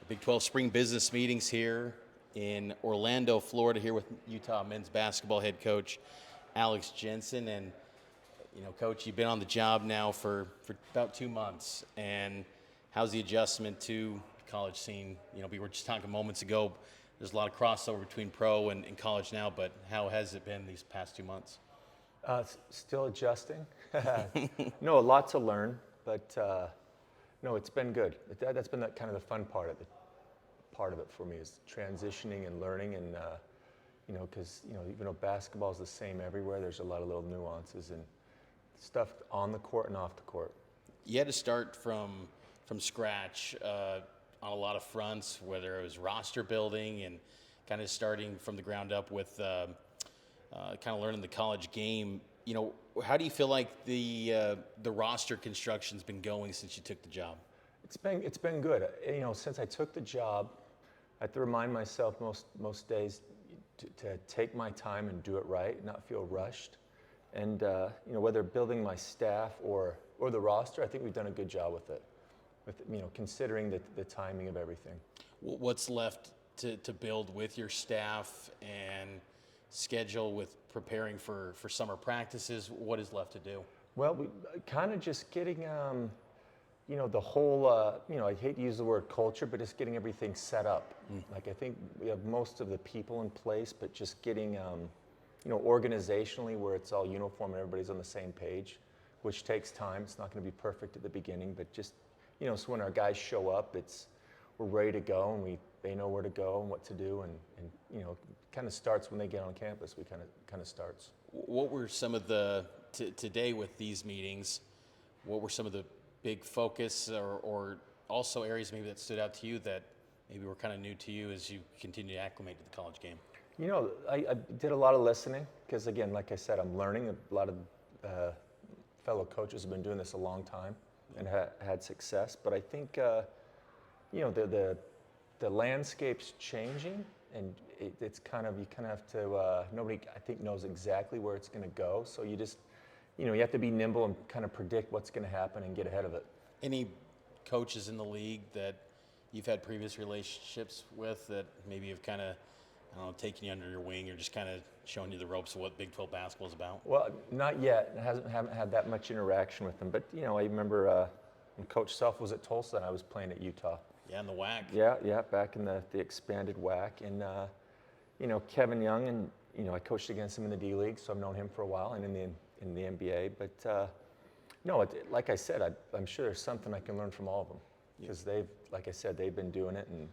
Big 12 spring business meetings here in Orlando, Florida, here with Utah men's basketball head coach Alex Jensen. And, Coach, you've been on the job now for about 2 months. And how's the adjustment to the college scene? We were just talking moments ago. There's a lot of crossover between pro and college now, but how has it been these past 2 months? Still adjusting. No, a lot to learn, but no, it's been good. That's been kind of the fun part of it for me is transitioning and learning, and because even though basketball is the same everywhere, there's a lot of little nuances and stuff on the court and off the court. You had to start from scratch on a lot of fronts, whether it was roster building and kind of starting from the ground up with kind of learning the college game. How do you feel like the roster construction's been going since you took the job? It's been good. Since I took the job, I have to remind myself most days to take my time and do it right, not feel rushed. And whether building my staff or the roster, I think we've done a good job with it. With considering the timing of everything. What's left to build with your staff and schedule with preparing for summer practices? What is left to do? Well, we kind of just getting, the whole, I hate to use the word culture, but just getting everything set up. Like I think we have most of the people in place, but just getting, organizationally where it's all uniform and everybody's on the same page, which takes time. It's not going to be perfect at the beginning, but just, so when our guys show up, we're ready to go and they know where to go and what to do, and kind of starts when they get on campus. We kind of starts. What were some of today with these meetings? What were some of the big focus or also areas maybe that stood out to you that maybe were kind of new to you as you continue to acclimate to the college game? I did a lot of listening because, again, like I said, I'm learning. A lot of fellow coaches have been doing this a long time and had success. But I think, the landscape's changing, and it's kind of, you kind of have to, nobody, I think, knows exactly where it's going to go. So you just, you have to be nimble and kind of predict what's going to happen and get ahead of it. Any coaches in the league that you've had previous relationships with that maybe have kind of, taken you under your wing or just kind of showing you the ropes of what Big 12 basketball is about? Well, not yet. Haven't had that much interaction with them. But, I remember when Coach Self was at Tulsa and I was playing at Utah. Yeah, in the WAC. Yeah, back in the expanded WAC. And, Kevin Young, and, I coached against him in the D-League, so I've known him for a while, and in the NBA. But, no, like I said, I'm sure there's something I can learn from all of them. Because like I said, they've been doing it, and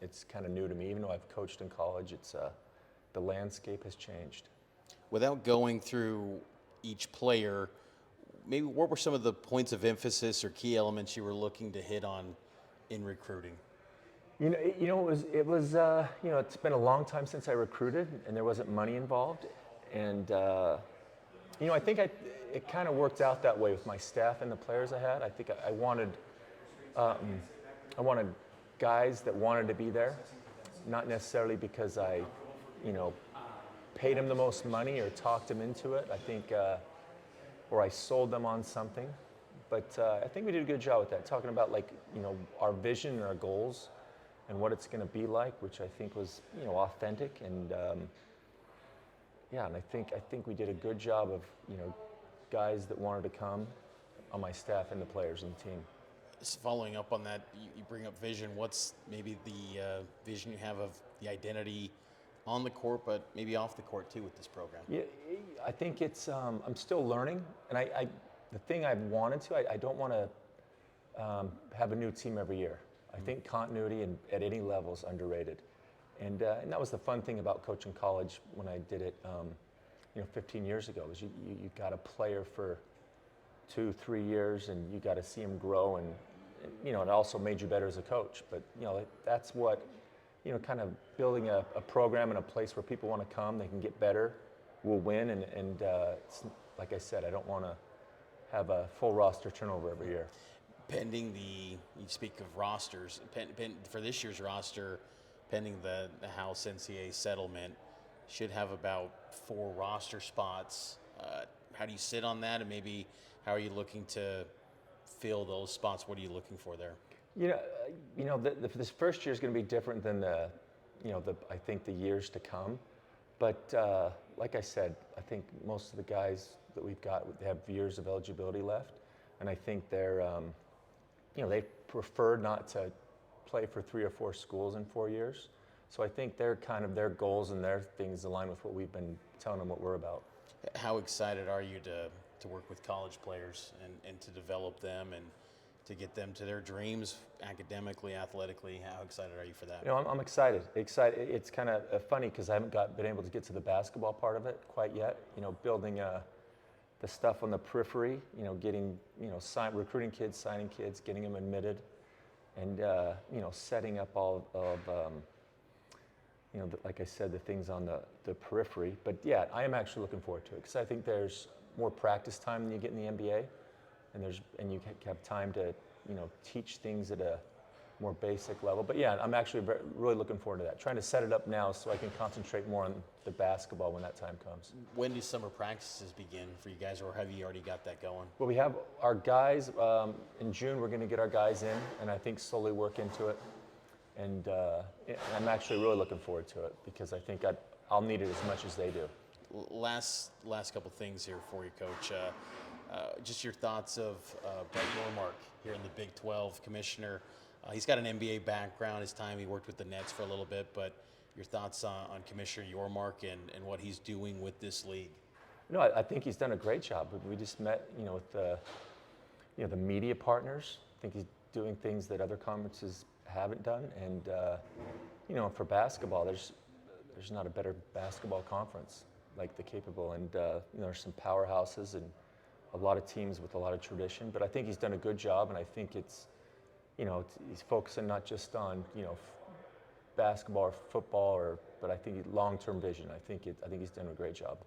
it's kind of new to me. Even though I've coached in college, the landscape has changed. Without going through each player, maybe what were some of the points of emphasis or key elements you were looking to hit on in recruiting? It was it's been a long time since I recruited, and there wasn't money involved. And, I think it kind of worked out that way with my staff and the players I had. I think I wanted guys that wanted to be there, not necessarily because I, paid them the most money or talked them into it. I think, or I sold them on something. But I think we did a good job with that, talking about our vision and our goals and what it's going to be like, which I think was, authentic. And and I think we did a good job of, guys that wanted to come on my staff and the players and the team. Following up on that, you bring up vision. What's maybe the vision you have of the identity on the court, but maybe off the court too with this program? Yeah, I think it's, I'm still learning. And the thing I've wanted to, I don't want to have a new team every year. I think continuity at any level is underrated. And that was the fun thing about coaching college when I did it, 15 years ago, is you got a player for 2-3 years and you got to see him grow, and it also made you better as a coach. But that's what, kind of building a program in a place where people want to come, they can get better, will win, and it's, like I said, I don't want to have a full roster turnover every year. Pending you speak of rosters, for this year's roster, pending the House NCAA settlement, should have about 4 roster spots. How do you sit on that, and maybe how are you looking to fill those spots? What are you looking for there? You know, this first year is going to be different than I think the years to come. But like I said, I think most of the guys that we've got, they have years of eligibility left, and I think they prefer not to play for 3 or 4 schools in 4 years. So I think their goals and their things align with what we've been telling them what we're about. How excited are you to work with college players and to develop them and to get them to their dreams academically, athletically? How excited are you for that? I'm excited. Excited. It's kind of funny because I haven't been able to get to the basketball part of it quite yet. Building the stuff on the periphery. Getting recruiting kids, signing kids, getting them admitted, and setting up all of like I said, the things on the periphery. But yeah, I am actually looking forward to it because I think there's more practice time than you get in the NBA, and you have time to teach things at a more basic level. But yeah, I'm actually really looking forward to that. Trying to set it up now so I can concentrate more on the basketball when that time comes. When do summer practices begin for you guys, or have you already got that going? Well, we have our guys in June. We're going to get our guys in, and I think slowly work into it. And I'm actually really looking forward to it because I think I'll need it as much as they do. Last couple things here for you, Coach. Just your thoughts of Brett Yormark here in the Big 12 commissioner. He's got an NBA background. His time he worked with the Nets for a little bit, but your thoughts on Commissioner Yormark and what he's doing with this league? I think he's done a great job. We just met, with the media partners. I think he's doing things that other conferences haven't done, and for basketball, there's not a better basketball conference like the capable, and there's some powerhouses and a lot of teams with a lot of tradition. But I think he's done a good job, and I think it's he's focusing not just on basketball or football, but I think long-term vision. I think he's done a great job.